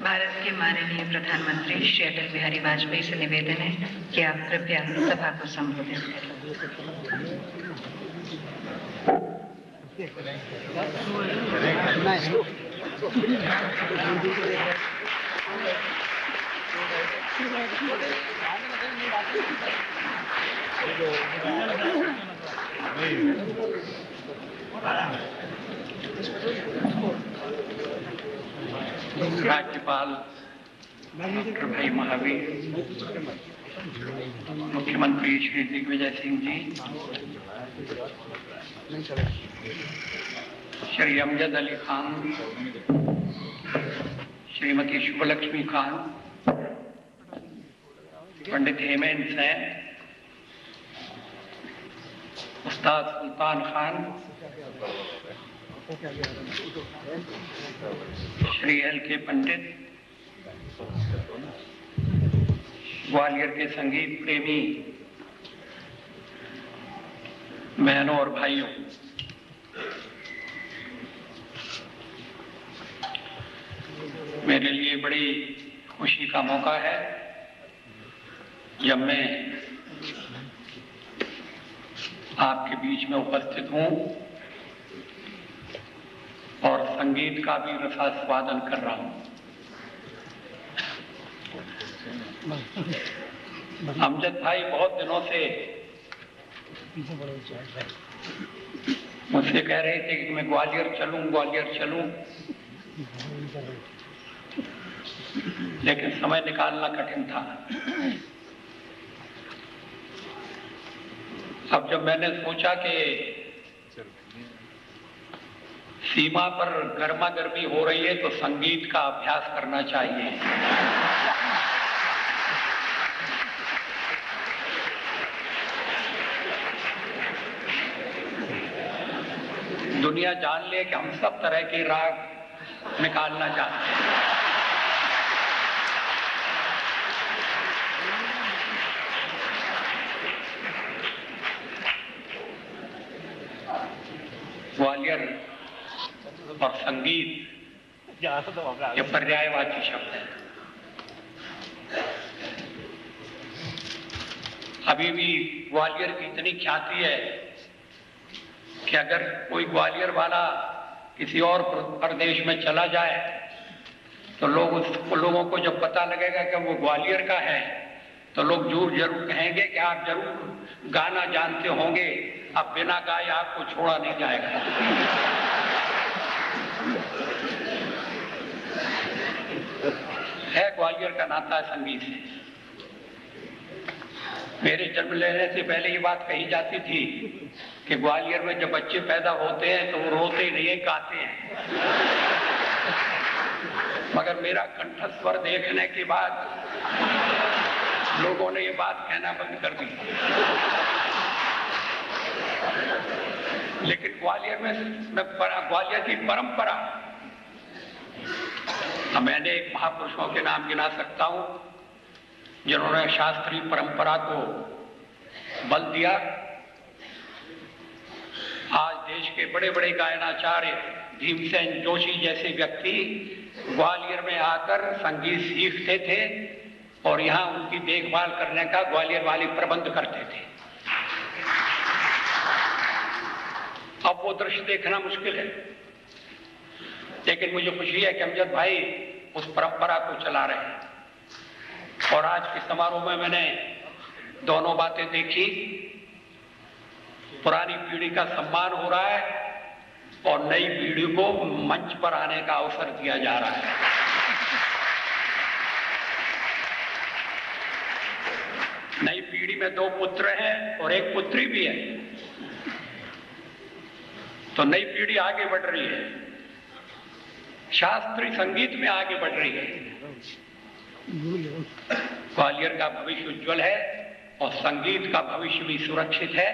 भारत के माननीय प्रधानमंत्री श्री अटल बिहारी वाजपेयी से निवेदन है कि आप कृपया सभा को संबोधित करें। राज्यपाल डॉक्टर भाई महावीर, मुख्यमंत्री श्री दिग्विजय सिंह जी, श्री अमजद अली खान, श्रीमती शुभलक्ष्मी खान, पंडित हेमंत सैन, उस्ताद सुल्तान खान, श्री LK पंडित, ग्वालियर के संगीत प्रेमी बहनों और भाइयों, मेरे लिए बड़ी खुशी का मौका है जब मैं आपके बीच में उपस्थित हूं और संगीत का भी रसास्वादन कर रहा हूं। अमजद भाई बहुत दिनों से मुझसे कह रहे थे कि मैं ग्वालियर चलूं, लेकिन समय निकालना कठिन था। अब जब मैंने सोचा कि सीमा पर गर्मा गर्मी हो रही है तो संगीत का अभ्यास करना चाहिए। दुनिया जान ले कि हम सब तरह के राग निकालना चाहते हैं। ग्वालियर और संगीत ये पर्यायवाची शब्द है। अभी भी ग्वालियर की इतनी ख्याति है कि अगर कोई ग्वालियर वाला किसी और प्रदेश में चला जाए तो लोगों को जब पता लगेगा कि वो ग्वालियर का है तो लोग जरूर कहेंगे कि आप जरूर गाना जानते होंगे, अब बिना गाए आपको छोड़ा नहीं जाएगा। है ग्वालियर का नाता संगीत से। मेरे जन्म लेने से पहले ये बात कही जाती थी कि ग्वालियर में जब बच्चे पैदा होते हैं तो वो रोते ही नहीं, गाते हैं। मगर मेरा कंठस्वर देखने के बाद लोगों ने ये बात कहना बंद कर दी। लेकिन ग्वालियर में ग्वालियर की परंपरा, मैंने एक महापुरुषों के नाम गिना सकता हूं जिन्होंने शास्त्रीय परंपरा को बल दिया। आज देश के बड़े बड़े गायनाचार्य भीमसेन जोशी जैसे व्यक्ति ग्वालियर में आकर संगीत सीखते थे और यहाँ उनकी देखभाल करने का ग्वालियर वाले प्रबंध करते थे। अब वो दृश्य देखना मुश्किल है, लेकिन मुझे खुशी है कि अमजद भाई उस परंपरा को चला रहे हैं। और आज के समारोह में मैंने दोनों बातें देखी। पुरानी पीढ़ी का सम्मान हो रहा है और नई पीढ़ी को मंच पर आने का अवसर दिया जा रहा है। नई पीढ़ी में 2 पुत्र हैं और 1 पुत्री भी है, तो नई पीढ़ी आगे बढ़ रही है, शास्त्रीय संगीत में आगे बढ़ रही है। ग्वालियर का भविष्य उज्जवल है और संगीत का भविष्य भी सुरक्षित है।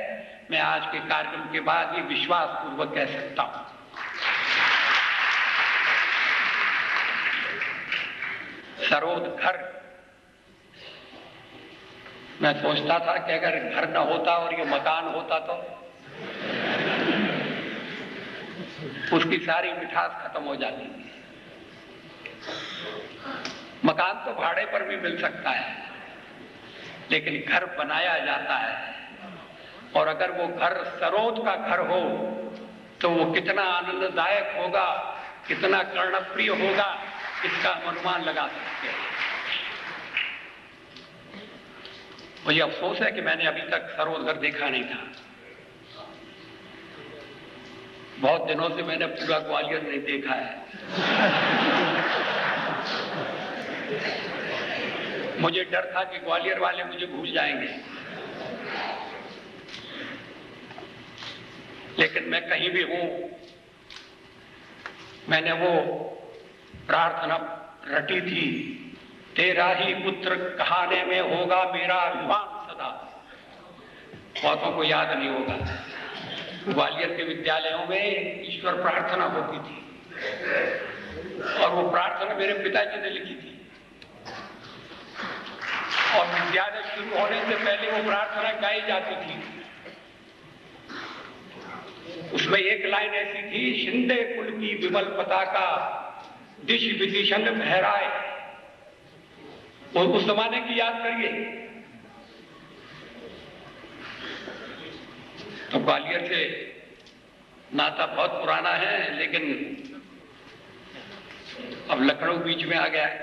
मैं आज के कार्यक्रम के बाद ये विश्वास पूर्वक कह सकता हूं। सरोद घर, मैं सोचता था कि अगर घर न होता और ये मकान होता तो उसकी सारी मिठास खत्म हो जाती। मकान तो भाड़े पर भी मिल सकता है, लेकिन घर बनाया जाता है। और अगर वो घर सरोद का घर हो तो वो कितना आनंददायक होगा, कितना कर्णप्रिय होगा, इसका हम अनुमान लगा सकते हैं। मुझे अफसोस है कि मैंने अभी तक सरोद घर देखा नहीं था। बहुत दिनों से मैंने पूरा ग्वालियर नहीं देखा है। मुझे डर था कि ग्वालियर वाले मुझे भूल जाएंगे, लेकिन मैं कहीं भी हूं, मैंने वो प्रार्थना रटी थी, तेरा ही पुत्र कहाने में होगा मेरा अभिमान सदा। बहुतों को याद नहीं होगा, ग्वालियर के विद्यालयों में ईश्वर प्रार्थना होती थी, और वो प्रार्थना मेरे पिताजी ने लिखी थी। और विद्यालय शुरू होने से पहले वो प्रार्थना गाई जाती थी। उसमें एक लाइन ऐसी थी, शिंदे कुल की विमल पताका दिश विदिशन फहराए। और उस जमाने की याद करिए। तो ग्वालियर से नाता बहुत पुराना है, लेकिन अब लखनऊ बीच में आ गया है।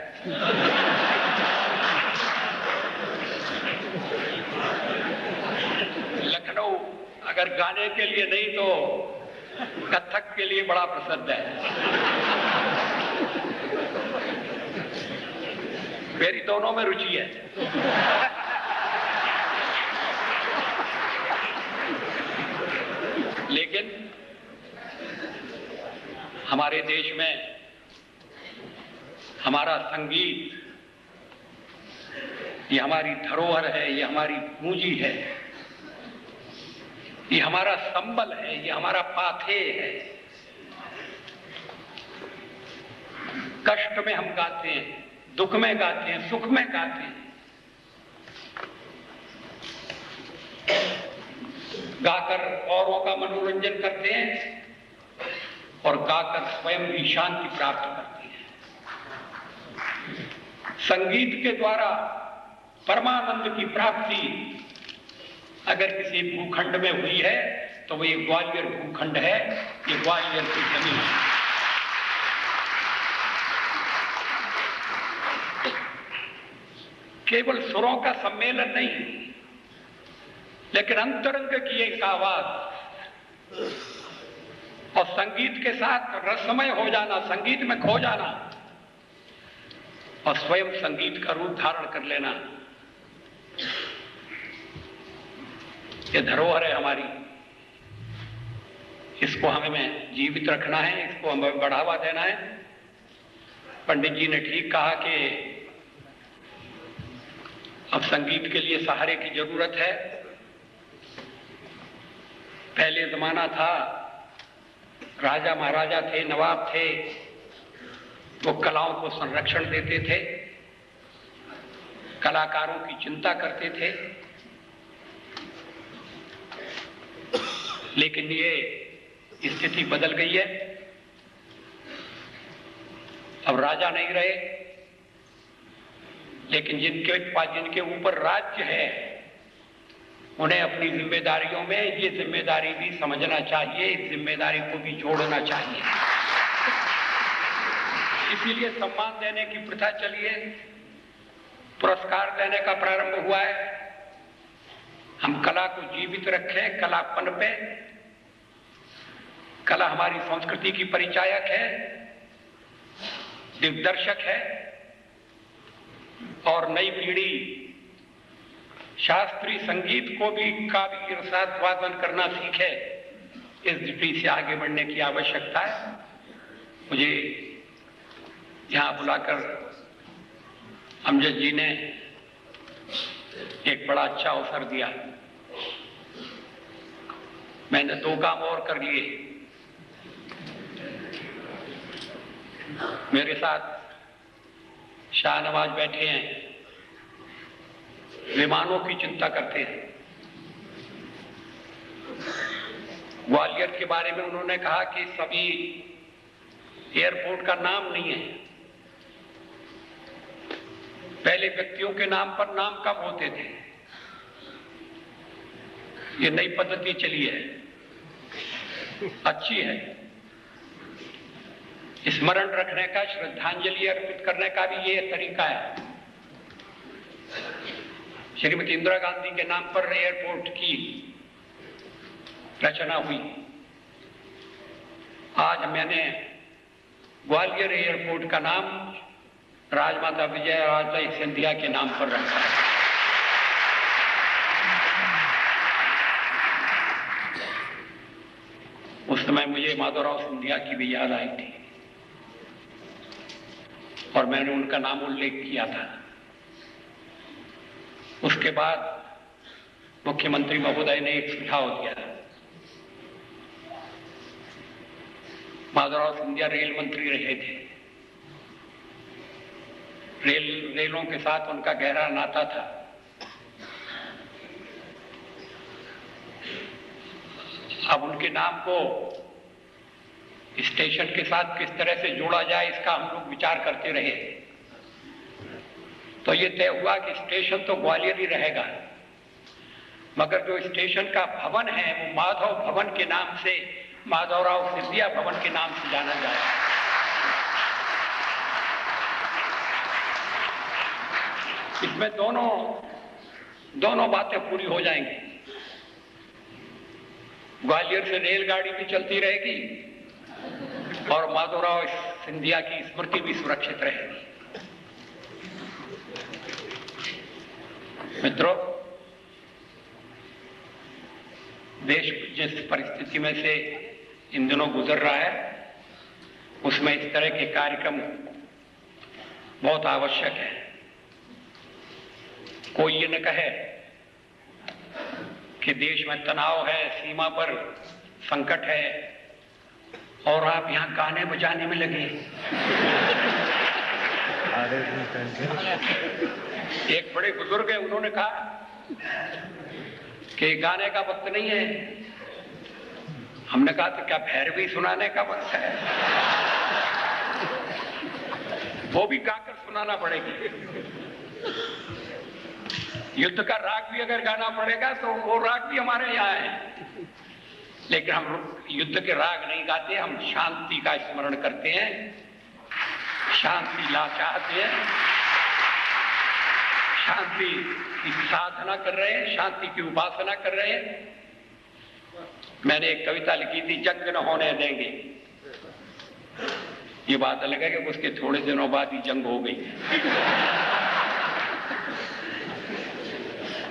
लखनऊ अगर गाने के लिए नहीं तो कथक के लिए बड़ा प्रसिद्ध है। मेरी दोनों में रुचि है। लेकिन हमारे देश में हमारा संगीत, ये हमारी धरोहर है, ये हमारी पूंजी है, ये हमारा संबल है, ये हमारा पाथेय है। कष्ट में हम गाते हैं, दुख में गाते हैं, सुख में गाते हैं। गाकर औरों का मनोरंजन करते हैं और गाकर स्वयं भी शांति प्राप्त करते हैं। संगीत के द्वारा परमानंद की प्राप्ति अगर किसी भूखंड में हुई है तो वो ये ग्वालियर भूखंड है, ये ग्वालियर की जमीन है। केवल सुरों का सम्मेलन नहीं, लेकिन अंतरंग की एक आवाज और संगीत के साथ रसमय हो जाना, संगीत में खो जाना और स्वयं संगीत का रूप धारण कर लेना, ये धरोहर है हमारी। इसको हमें जीवित रखना है, इसको हमें बढ़ावा देना है। पंडित जी ने ठीक कहा कि अब संगीत के लिए सहारे की जरूरत है। पहले जमाना था, राजा महाराजा थे, नवाब थे, वो कलाओं को संरक्षण देते थे, कलाकारों की चिंता करते थे। लेकिन ये स्थिति बदल गई है। अब राजा नहीं रहे, लेकिन जिनके ऊपर राज्य है उन्हें अपनी जिम्मेदारियों में ये जिम्मेदारी भी समझना चाहिए, इस जिम्मेदारी को भी जोड़ना चाहिए। इसीलिए सम्मान देने की प्रथा चली है, पुरस्कार देने का प्रारंभ हुआ है। हम कला को जीवित रखें, कलापन पे। कला हमारी संस्कृति की परिचायक है, दिग्दर्शक है, और नई पीढ़ी शास्त्रीय संगीत को भी काव्य के साथ वादन करना सीखे। इस दृष्टि से आगे बढ़ने की आवश्यकता है। मुझे यहां बुलाकर अमजद जी ने एक बड़ा अच्छा अवसर दिया। मैंने 2 काम और कर लिए। मेरे साथ शाहनवाज बैठे हैं, विमानों की चिंता करते हैं। ग्वालियर के बारे में उन्होंने कहा कि सभी एयरपोर्ट का नाम नहीं है, पहले व्यक्तियों के नाम पर नाम कम होते थे, ये नई पद्धति चली है, अच्छी है। स्मरण रखने का, श्रद्धांजलि अर्पित करने का भी ये तरीका है। श्रीमती इंदिरा गांधी के नाम पर एयरपोर्ट की रचना हुई। आज मैंने ग्वालियर एयरपोर्ट का नाम राजमाता विजयाराजे सिंधिया के नाम पर रखा है। उस समय मुझे माधवराव सिंधिया की भी याद आई थी और मैंने उनका नाम उल्लेख किया था। उसके बाद मुख्यमंत्री महोदय ने एक सुझाव दिया। माधवराव सिंधिया रेल मंत्री रहे थे, रेलों के साथ उनका गहरा नाता था। अब उनके नाम को स्टेशन के साथ किस तरह से जोड़ा जाए, इसका हम लोग विचार करते रहे। तो ये तय हुआ कि स्टेशन तो ग्वालियर ही रहेगा, मगर जो स्टेशन का भवन है वो माधव भवन के नाम से, माधवराव सिंधिया भवन के नाम से जाना जाए। इसमें दोनों बातें पूरी हो जाएंगी। ग्वालियर से रेलगाड़ी भी चलती रहेगी और माधवराव सिंधिया की स्मृति भी सुरक्षित रहेगी। मित्रों, देश जिस परिस्थिति में से इन दिनों गुजर रहा है, उसमें इस तरह के कार्यक्रम बहुत आवश्यक है। कोई ये न कहे कि देश में तनाव है, सीमा पर संकट है और आप यहां गाने बजाने में लगे। एक बड़े बुजुर्ग है, उन्होंने कहा कि गाने का वक्त नहीं है। हमने कहा तो क्या भैरवी सुनाने का वक्त है? वो भी गाकर सुनाना पड़ेगी। युद्ध का राग भी अगर गाना पड़ेगा तो वो राग भी हमारे यहाँ है, लेकिन हम युद्ध के राग नहीं गाते, हम शांति का स्मरण करते हैं, शांति ला चाहते हैं, शांति की साधना कर रहे हैं, शांति की उपासना कर रहे हैं। मैंने एक कविता लिखी थी, जंग न होने देंगे। ये बात अलग है कि उसके थोड़े दिनों बाद ही जंग हो गई,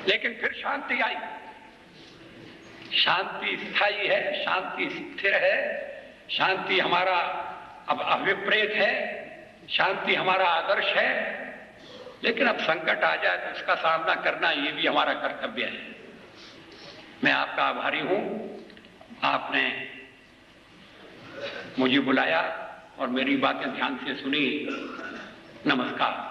लेकिन फिर शांति आई। शांति स्थायी है, शांति स्थिर है, शांति हमारा अब अभिप्रेत है, शांति हमारा आदर्श है। लेकिन अब संकट आ जाए तो उसका सामना करना ये भी हमारा कर्तव्य है। मैं आपका आभारी हूं, आपने मुझे बुलाया और मेरी बातें ध्यान से सुनी। नमस्कार।